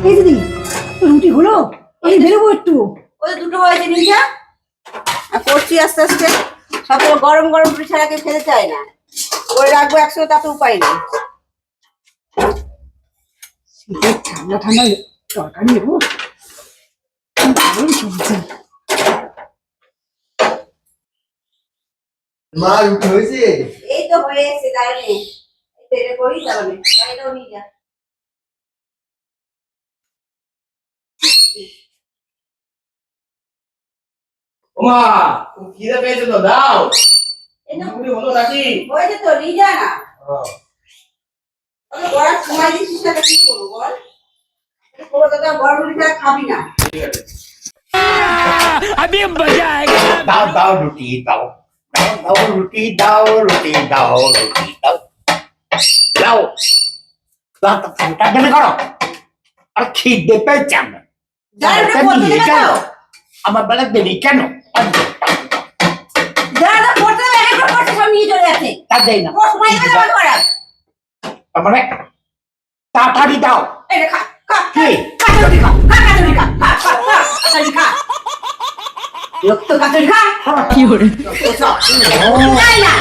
এই দিদি রুটি হলো, আমি বেরোবো একটু। ওই দুটো হয়েছে নিয়ে আর করছি আস্তে আস্তে। সব গরম গরম রুটি ছাড়া কেউ খেতে চায় না, করে রাখবো একসঙ্গে, তাতে উপায় নেই। শীতের ঠান্ডা ঠান্ডা তরকারি নেবো, দারুণ সবজি। মা রুটি হয়েছে? এই তো হয়ে এসে দাঁড়ানে তেলে করি তাহলে গাড়িটাও নিয়ে যা। ওমা তুমি খিদে পেয়েছে তো দাও। এই না রুটি হলো নাকি? হয়েছে তো, নিয়ে যা না। তাহলে গড়ার সময় দিচ্ছিস না, কি করবো বল? কোনো কথা গরম রুটি ছাড়া খাবি না। ঠিক আছে, अभी मजा आएगा। দাও দাও রুটি দাও, দাও দাও রুটি দাও, রুটি দাও, রুটি দাও, দাও দাও তো ফোনটা দেবে করো। আর খিদে পেয়েছে আমার। যাই ওটা বলতে দেবে তো? আমার বেলা দেরি কেন? যারা পড়তে দেবে এক একটা পড়তে সব নিয়ে চলে যাচ্ছে। তা দেই না, ও সময় দেবে আমার করার। মানে তাড়াতাড়ি দাও। এই রে খা, খা, কি? কাঁচুরি খা, খা কাঁচুরি খা, খা, খা, খা, কাঁচুরি খা। রক্ত কাঁচুরি খা। কি হলো? যাই না।